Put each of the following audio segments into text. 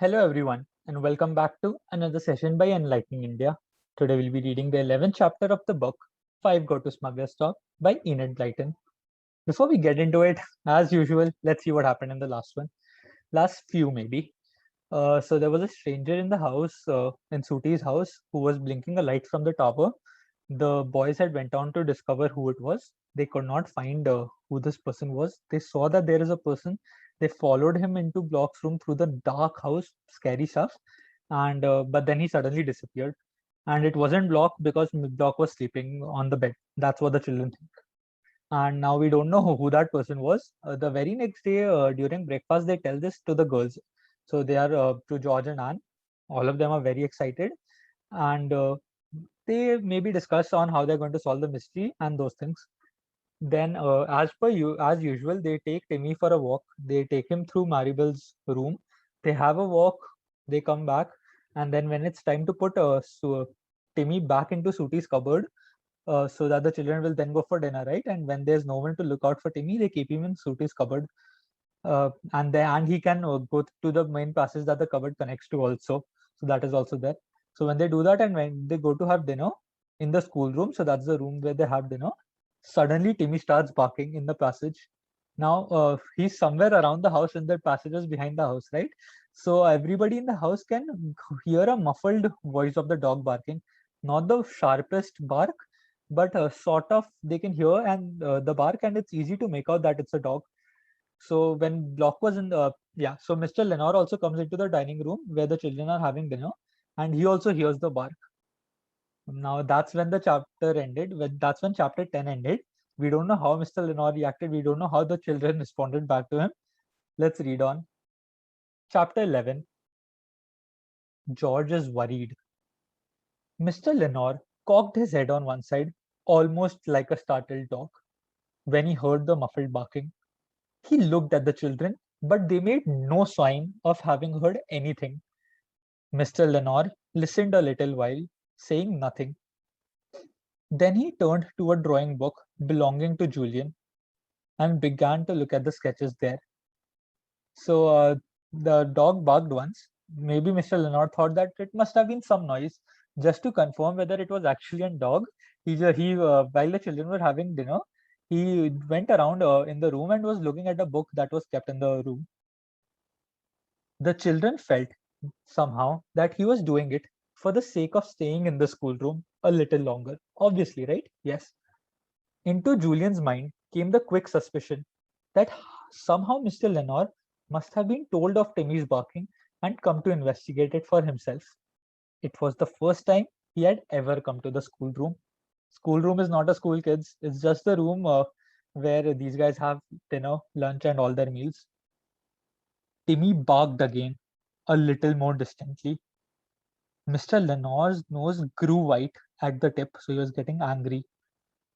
Hello everyone and welcome back to another session by Enlightening India. Today we'll be reading the 11th chapter of the book 5 Go to Smuggler's Talk by Enid Blyton. Before we get into it, as usual, let's see what happened in the last one. Last few maybe. So there was a stranger in the house, in Suti's house, who was blinking a light from the tower. The boys had went on to discover who it was. They could not find who this person was. They saw that there is a person. They followed him into Block's room through the dark house, scary stuff. And but then he suddenly disappeared. And it wasn't Block because Block was sleeping on the bed. That's what the children think. And now we don't know who that person was. The very next day during breakfast, they tell this to the girls. So they are to George and Anne. All of them are very excited, and they maybe discuss on how they're going to solve the mystery and those things. Then, as usual, they take Timmy for a walk. They take him through Maribel's room. They have a walk. They come back, and then when it's time to put Timmy back into Suti's cupboard, so that the children will then go for dinner, right? And when there's no one to look out for Timmy, they keep him in Suti's cupboard, and he can go to the main passage that the cupboard connects to also. So that is also there. So when they do that, and when they go to have dinner in the schoolroom, so that's the room where they have dinner. Suddenly, Timmy starts barking in the passage. Now he's somewhere around the house, and the passage is behind the house, right? So everybody in the house can hear a muffled voice of the dog barking, not the sharpest bark, but sort of they can hear and the bark, and it's easy to make out that it's a dog. So when Block was in the so Mr. Lenore also comes into the dining room where the children are having dinner, and he also hears the bark. Now that's when the chapter ended. That's when chapter 10 ended. We don't know how Mr. Lenore reacted. We don't know how the children responded back to him. Let's read on. Chapter 11. George is worried. Mr. Lenore cocked his head on one side, almost like a startled dog, when he heard the muffled barking. He looked at the children, but they made no sign of having heard anything. Mr. Lenore listened a little while, saying nothing. Then he turned to a drawing book belonging to Julian and began to look at the sketches there. So the dog barked once. Maybe Mr. Lenore thought that it must have been some noise. Just to confirm whether it was actually a dog, while the children were having dinner, he went around in the room and was looking at a book that was kept in the room. The children felt somehow that he was doing it for the sake of staying in the schoolroom a little longer. Obviously, right? Yes. Into Julian's mind came the quick suspicion that somehow Mr. Lenore must have been told of Timmy's barking and come to investigate it for himself. It was the first time he had ever come to the schoolroom. Schoolroom is not a school, kids. It's just the room where these guys have dinner, lunch, and all their meals. Timmy barked again, a little more distantly. Mr. Lenore's nose grew white at the tip, so he was getting angry.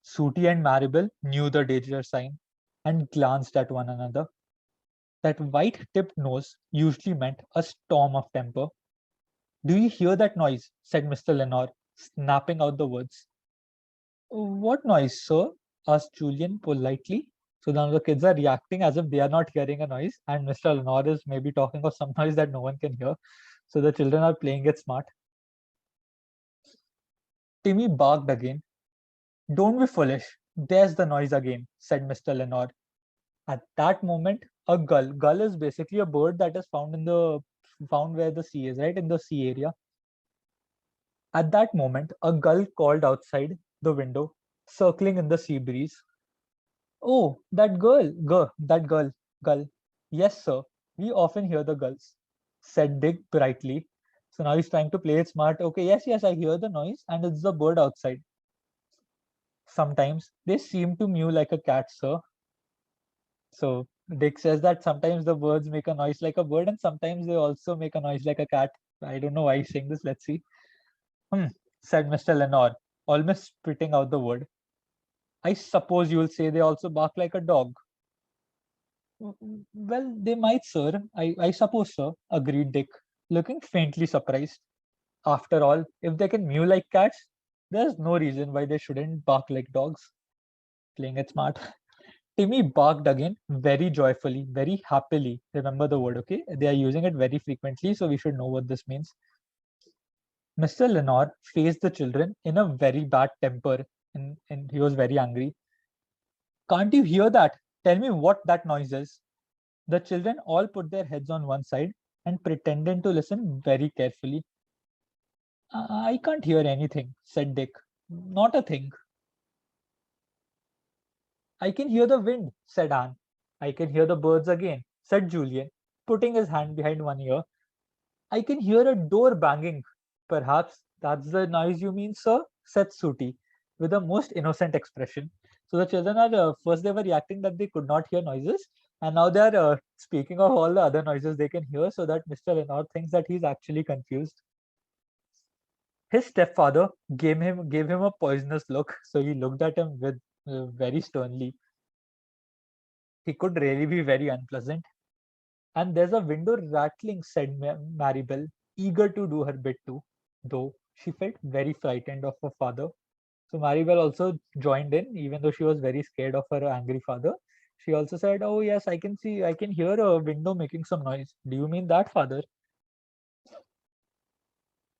Sooty and Maribel knew the danger sign and glanced at one another. That white tipped nose usually meant a storm of temper. Do you hear that noise? Said Mr. Lenore, snapping out the words. What noise, sir? Asked Julian politely. So now the kids are reacting as if they are not hearing a noise, and Mr. Lenore is maybe talking of some noise that no one can hear. So the children are playing it smart. Timmy barked again. Don't be foolish. There's the noise again, said Mr. Lenore. At that moment, a gull. Gull is basically a bird that is found where the sea is, right? In the sea area. At that moment, a gull called outside the window, circling in the sea breeze. Oh, that girl, gull. Yes, sir. We often hear the gulls, said Dick brightly. So now he's trying to play it smart. Okay, yes, I hear the noise, and it's the bird outside. Sometimes they seem to mew like a cat, sir. So Dick says that sometimes the birds make a noise like a bird, and sometimes they also make a noise like a cat. I don't know why he's saying this. Let's see. Hmm, said Mr. Lenore, almost spitting out the word. I suppose you'll say they also bark like a dog. Well, they might, sir. I suppose so, agreed Dick, looking faintly surprised. After all, if they can mew like cats, there's no reason why they shouldn't bark like dogs. Playing it smart. Timmy barked again very joyfully, very happily. Remember the word, okay? They are using it very frequently, so we should know what this means. Mr. Lenore faced the children in a very bad temper, and he was very angry. Can't you hear that? Tell me what that noise is. The children all put their heads on one side and pretended to listen very carefully. I can't hear anything, said Dick. Not a thing. I can hear the wind, said Anne. I can hear the birds again, said Julian, putting his hand behind one ear. I can hear a door banging. Perhaps that's the noise you mean, sir, said Sooty, with a most innocent expression. So the children are first they were reacting that they could not hear noises, and now they are speaking of all the other noises they can hear, so that Mr. Lenore thinks that he's actually confused. His stepfather gave him a poisonous look, so he looked at him with very sternly. He could really be very unpleasant. And there's a window rattling, said Maribel, eager to do her bit too, though she felt very frightened of her father. So Maribel also joined in, even though she was very scared of her angry father. She also said, "Oh yes, I can hear a window making some noise. Do you mean that, father?"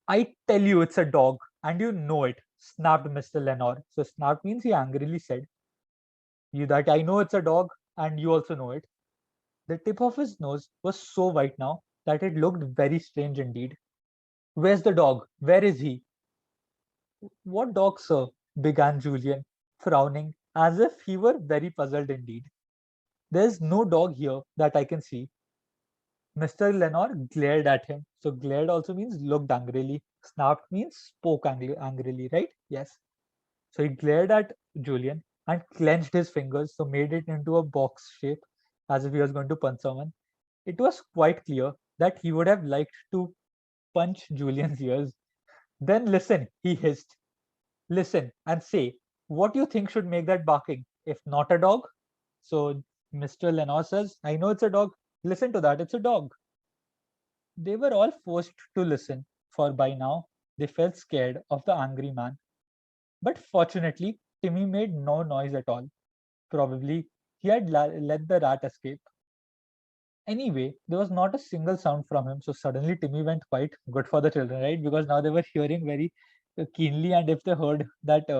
"I tell you it's a dog, and you know it," snapped Mr. Lenore. So snapped means he angrily said, "You that I know it's a dog, and you also know it." The tip of his nose was so white now that it looked very strange indeed. "Where's the dog? Where is he?" "What dog, sir?" began Julian, frowning as if he were very puzzled indeed. "There's no dog here that I can see." Mr. Lenore glared at him. So glared also means looked angrily. Snapped means spoke angrily, right? Yes. So he glared at Julian and clenched his fingers, so made it into a box shape as if he was going to punch someone. It was quite clear that he would have liked to punch Julian's ears. "Then listen," he hissed. "Listen and say what you think should make that barking, if not a dog." So Mr. Lenore says, "I know it's a dog. Listen to that, it's a dog." They were all forced to listen, for by now they felt scared of the angry man. But fortunately, Timmy made no noise at all. Probably he had let the rat escape. Anyway, there was not a single sound from him, so suddenly Timmy went quiet. Good for the children, right? Because now they were hearing very keenly, and if they heard that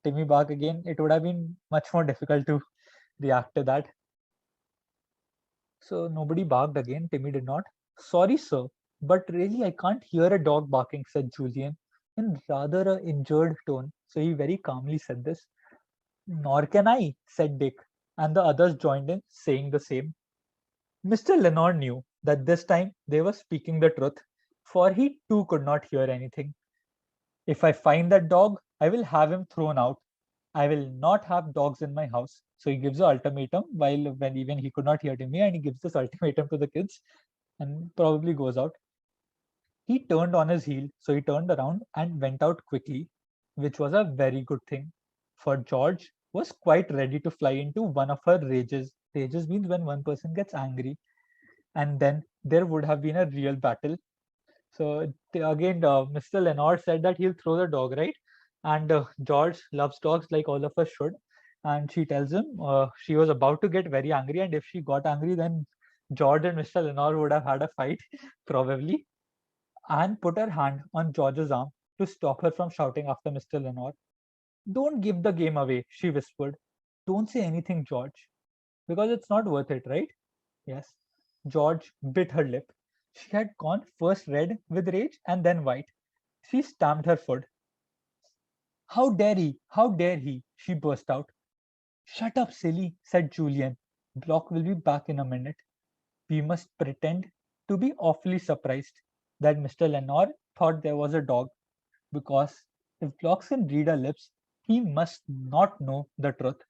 Timmy bark again, it would have been much more difficult to react to that. So nobody barked again. Timmy did not. "Sorry, sir, but really I can't hear a dog barking," said Julian in rather a injured tone. So he very calmly said this. "Nor can I," said Dick, and the others joined in, saying the same. Mr. Lenore knew that this time they were speaking the truth, for he too could not hear anything. "If I find that dog, I will have him thrown out. I will not have dogs in my house." So he gives an ultimatum while when even he could not hear me, and he gives this ultimatum to the kids and probably goes out. He turned on his heel, so he turned around and went out quickly, which was a very good thing, for George was quite ready to fly into one of her rages. Rages means when one person gets angry, and then there would have been a real battle. So again, Mr. Lenore said that he'll throw the dog, right? And George loves dogs like all of us should. And she tells him she was about to get very angry, and if she got angry, then George and Mr. Lenore would have had a fight, probably. Anne put her hand on George's arm to stop her from shouting after Mr. Lenore. "Don't give the game away," she whispered. "Don't say anything, George, because it's not worth it, right?" Yes. George bit her lip. She had gone first red with rage and then white. She stamped her foot. "How dare he? How dare he?" she burst out. "Shut up, silly," said Julian. "Block will be back in a minute. We must pretend to be awfully surprised that Mr. Lenore thought there was a dog, because if Block can read our lips, he must not know the truth."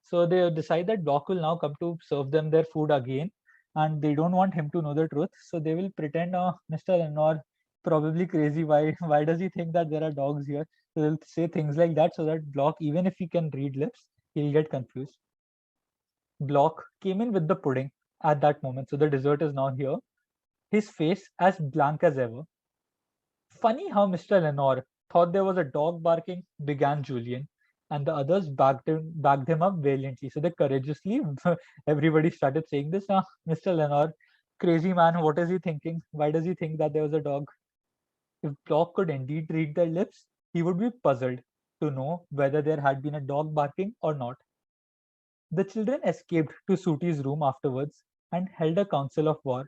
So they decide that Block will now come to serve them their food again, and they don't want him to know the truth. So they will pretend, Mr. Lenore probably crazy. Why does he think that there are dogs here? So they'll say things like that so that Block, even if he can read lips, he'll get confused. Block came in with the pudding at that moment. So the dessert is now here. His face as blank as ever. "Funny how Mr. Lenore thought there was a dog barking," began Julian, and the others backed him up valiantly. So they courageously, everybody started saying this, Mr. Lenore, crazy man, what is he thinking? Why does he think that there was a dog? If Block could indeed read their lips, he would be puzzled to know whether there had been a dog barking or not. The children escaped to Sooty's room afterwards and held a council of war.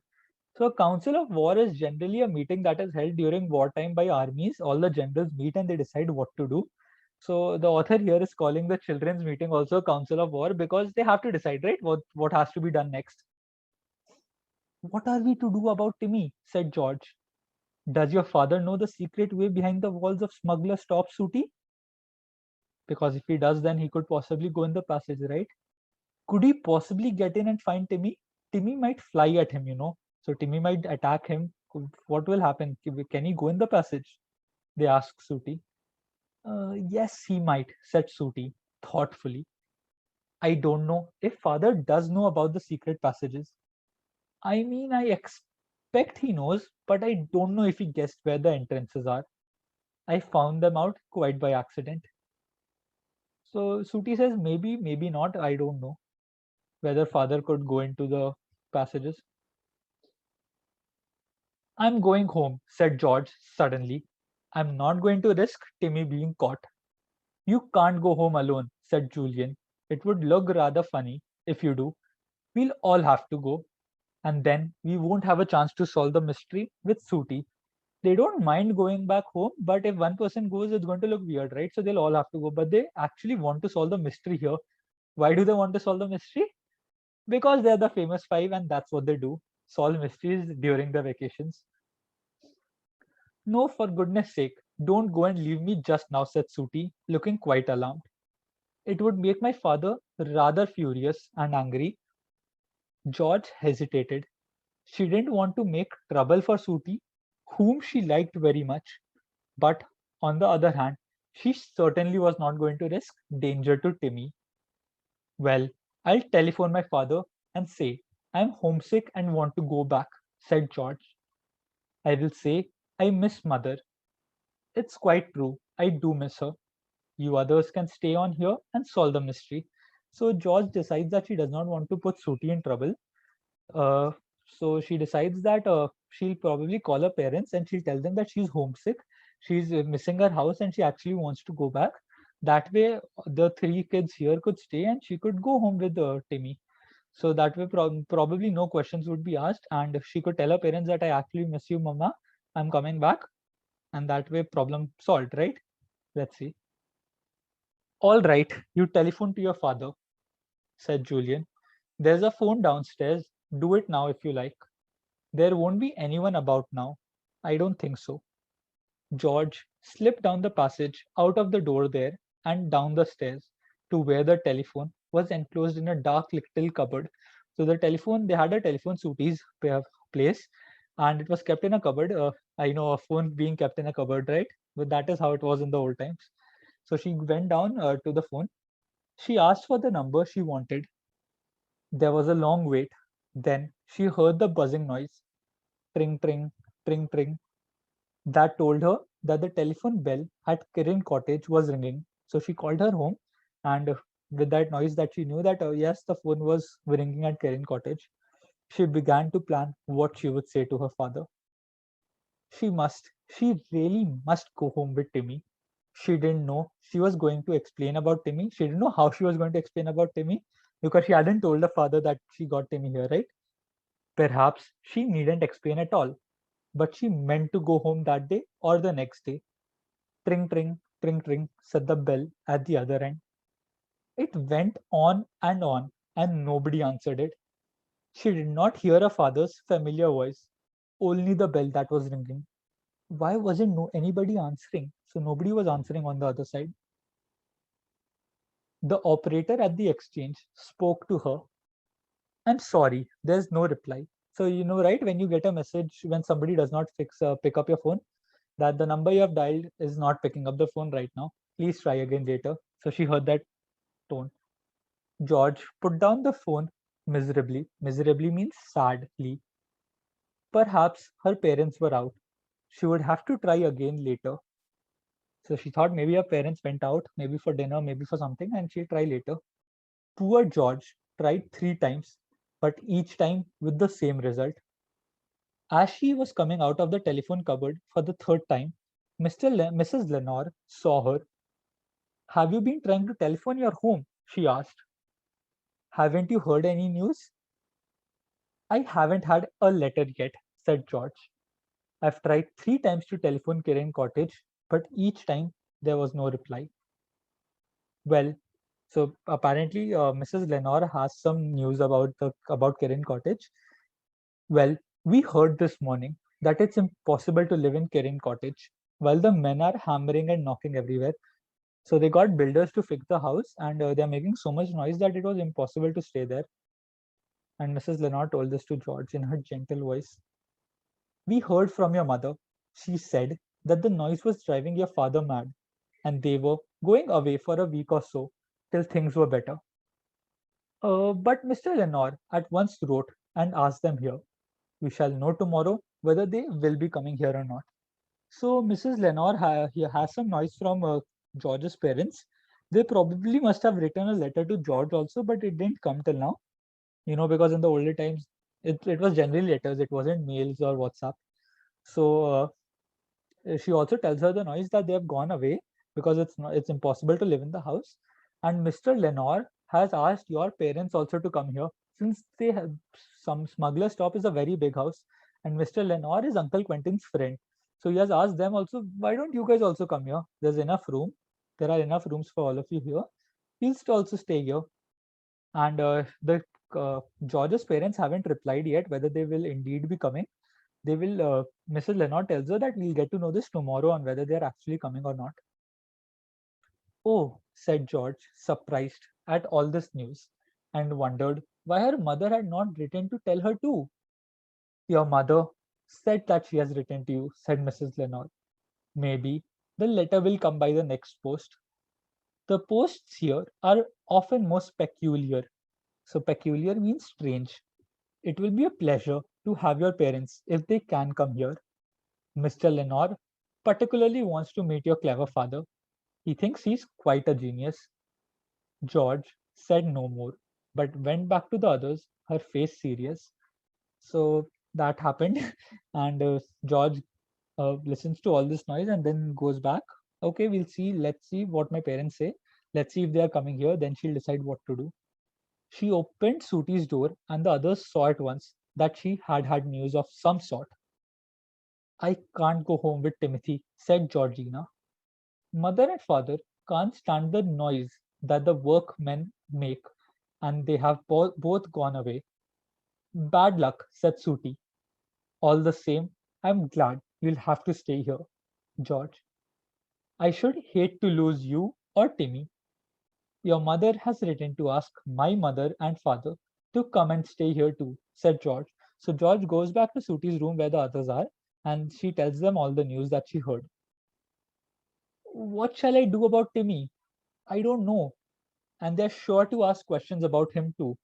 So, a council of war is generally a meeting that is held during wartime by armies. All the generals meet and they decide what to do. So, the author here is calling the children's meeting also a council of war because they have to decide, right, what has to be done next. What are we to do about Timmy? Said George. Does your father know the secret way behind the walls of Smuggler's Top, Sooty? Because if he does, then he could possibly go in the passage, right? Could he possibly get in and find Timmy? Timmy might fly at him, So Timmy might attack him. What will happen? Can he go in the passage? They asked Sooty. Yes, he might, said Sooty thoughtfully. I don't know if father does know about the secret passages. I mean, I expect he knows, but I don't know if he guessed where the entrances are. I found them out quite by accident. So Sooty says maybe, maybe not. I don't know whether father could go into the passages. I'm going home, said George suddenly. I'm not going to risk Timmy being caught. You can't go home alone, said Julian. It would look rather funny if you do. We'll all have to go, and then we won't have a chance to solve the mystery with Sooty. They don't mind going back home, but if one person goes, it's going to look weird, right? So they'll all have to go, but they actually want to solve the mystery here. Why do they want to solve the mystery? Because they're the famous five, and that's what they do, solve mysteries during the vacations. No, for goodness sake, don't go and leave me just now, said Sooty, looking quite alarmed. It would make my father rather furious and angry. George hesitated. She didn't want to make trouble for Sooty, whom she liked very much. But on the other hand, she certainly was not going to risk danger to Timmy. Well, I'll telephone my father and say I'm homesick and want to go back, said George. I will say I miss mother. It's quite true. I do miss her. You others can stay on here and solve the mystery. So George decides that she does not want to put Sooty in trouble. Uh, so she decides that she'll probably call her parents and she'll tell them that she's homesick. She's missing her house and she actually wants to go back. That way, the three kids here could stay and she could go home with Timmy. So that way, probably no questions would be asked, and she could tell her parents that I actually miss you, Mama. I'm coming back, and that way, problem solved, right? Let's see. All right, you telephone to your father, said Julian. There's a phone downstairs. Do it now if you like. There won't be anyone about now. I don't think so. George slipped down the passage, out of the door there, and down the stairs to where the telephone was enclosed in a dark little cupboard. So the telephone, they had a telephone Sooty's place, and it was kept in a cupboard. I know a phone being kept in a cupboard, right? But that is how it was in the old times. So she went down to the phone. She asked for the number she wanted. There was a long wait. Then she heard the buzzing noise. Tring, tring, tring, tring. That told her that the telephone bell at Kirin Cottage was ringing. So she called her home, and with that noise that she knew that yes, the phone was ringing at Kirin Cottage, she began to plan what she would say to her father. She really must go home with Timmy. She didn't know she was going to explain about Timmy. She didn't know how she was going to explain about Timmy because she hadn't told her father that she got Timmy here, right? Perhaps she needn't explain at all, but she meant to go home that day or the next day. Tring, tring, tring, tring, said the bell at the other end. It went on, and nobody answered it. She did not hear her father's familiar voice, only the bell that was ringing. Why wasn't anybody answering? So nobody was answering on the other side. The operator at the exchange spoke to her. I'm sorry, there's no reply. So right, when you get a message when somebody does not pick up your phone, that the number you have dialed is not picking up the phone right now. Please try again later. So she heard that tone. George put down the phone miserably. Miserably means sadly. Perhaps her parents were out. She would have to try again later. So she thought maybe her parents went out, maybe for dinner, maybe for something, and she'll try later. Poor George tried 3 times, but each time with the same result. As she was coming out of the telephone cupboard for the third time, Mrs. Lenore saw her. Have you been trying to telephone your home? She asked. Haven't you heard any news? I haven't had a letter yet, said George. I've tried 3 times to telephone Kirin Cottage, but each time there was no reply. Well, so apparently Mrs. Lenore has some news about Kirin Cottage. Well, we heard this morning that it's impossible to live in Kirin Cottage while the men are hammering and knocking everywhere. So they got builders to fix the house, and they're making so much noise that it was impossible to stay there. And Mrs. Lenore told this to George in her gentle voice. We heard from your mother. She said that the noise was driving your father mad, and they were going away for a week or so till things were better. But Mr. Lenore at once wrote and asked them here. We shall know tomorrow whether they will be coming here or not. So Mrs. Lenore here has some noise from George's parents. They probably must have written a letter to George also, but it didn't come till now. Because in the older times, it was generally letters. It wasn't mails or WhatsApp. So she also tells her the noise that they have gone away because it's impossible to live in the house. And Mr. Lenore has asked your parents also to come here since they have some smuggler stop is a very big house, and Mr. Lenore is Uncle Quentin's friend. So he has asked them also, why don't you guys also come here? There's enough room. There are enough rooms for all of you here. He'll also stay here. And the George's parents haven't replied yet whether they will indeed be coming. They will. Mrs. Lenore tells her that we'll get to know this tomorrow on whether they're actually coming or not. Oh, said George, surprised at all this news, and wondered why her mother had not written to tell her too. Your mother said that she has written to you, said Mrs. Lenore. Maybe the letter will come by the next post. The posts here are often most peculiar. So peculiar means strange. It will be a pleasure to have your parents if they can come here. Mr. Lenore particularly wants to meet your clever father. He thinks he's quite a genius. George said no more, but went back to the others, her face serious. So that happened, and George listens to all this noise and then goes back. Okay, we'll see. Let's see what my parents say. Let's see if they are coming here. Then she'll decide what to do. She opened Sooty's door, and the others saw at once that she had news of some sort. I can't go home with Timothy, said Georgina. Mother and father can't stand the noise that the workmen make, and they have both gone away. Bad luck, said Sooty. All the same, I'm glad you'll have to stay here, George. I should hate to lose you or Timmy. Your mother has written to ask my mother and father to come and stay here too, said George. So George goes back to Sooty's room where the others are, and she tells them all the news that she heard. What shall I do about Timmy? I don't know. And they're sure to ask questions about him too.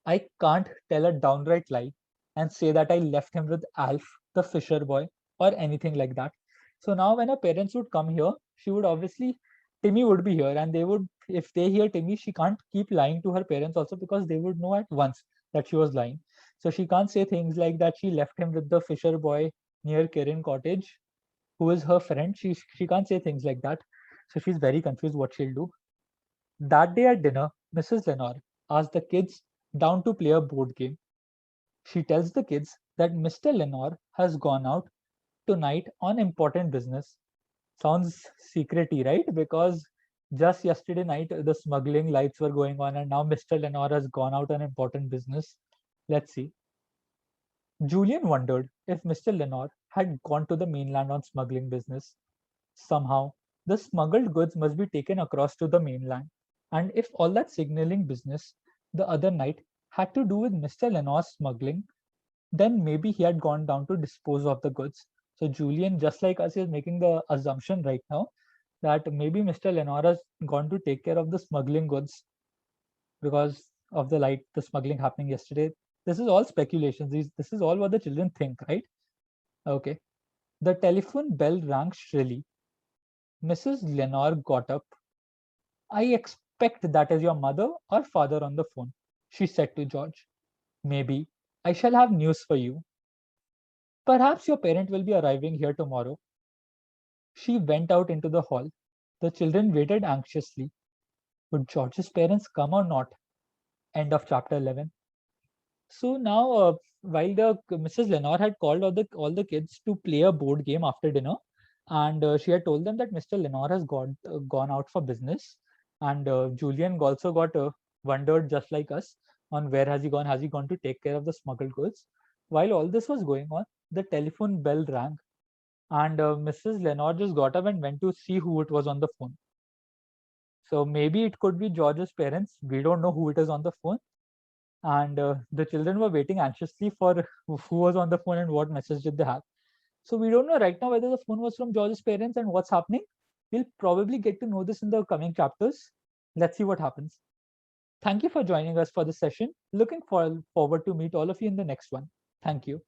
I can't tell a downright lie and say that I left him with Alf, the fisher boy, or anything like that. So now, when her parents would come here, she would obviously, Timmy would be here, and they would, if they hear Timmy, she can't keep lying to her parents also because they would know at once that she was lying. So she can't say things like that she left him with the fisher boy near Kirin Cottage, who is her friend. She can't say things like that. So she's very confused what she'll do. That day at dinner, Mrs. Lenore asked the kids down to play a board game. She tells the kids that Mr. Lenore has gone out tonight on important business. Sounds secrety, right? Because just yesterday night the smuggling lights were going on, and now Mr. Lenore has gone out on important business. Let's see. Julian wondered if Mr. Lenore had gone to the mainland on smuggling business. Somehow, the smuggled goods must be taken across to the mainland, and if all that signaling business the other night had to do with Mr. Lenore's smuggling, then maybe he had gone down to dispose of the goods. So Julian, just like us, is making the assumption right now that maybe Mr. Lenore has gone to take care of the smuggling goods because of the smuggling happening yesterday. This is all speculations. This is all what the children think, right? Okay. The telephone bell rang shrilly. Mrs. Lenore got up. I expect that is your mother or father on the phone, she said to George. Maybe I shall have news for you. Perhaps your parent will be arriving here tomorrow. She went out into the hall. The children waited anxiously. Would George's parents come or not? End of chapter 11. So now, while the Mrs. Lenore had called all the kids to play a board game after dinner, and she had told them that Mr. Lenore has gone out for business, and Julian also got wondered just like us on where has he gone? Has he gone to take care of the smuggled goods? While all this was going on, the telephone bell rang, and Mrs. Lenore just got up and went to see who it was on the phone. So maybe it could be George's parents. We don't know who it is on the phone, and the children were waiting anxiously for who was on the phone and what message did they have. So we don't know right now whether the phone was from George's parents and what's happening. We'll probably get to know this in the coming chapters. Let's see what happens. Thank you for joining us for this session. Looking forward to meet all of you in the next one. Thank you.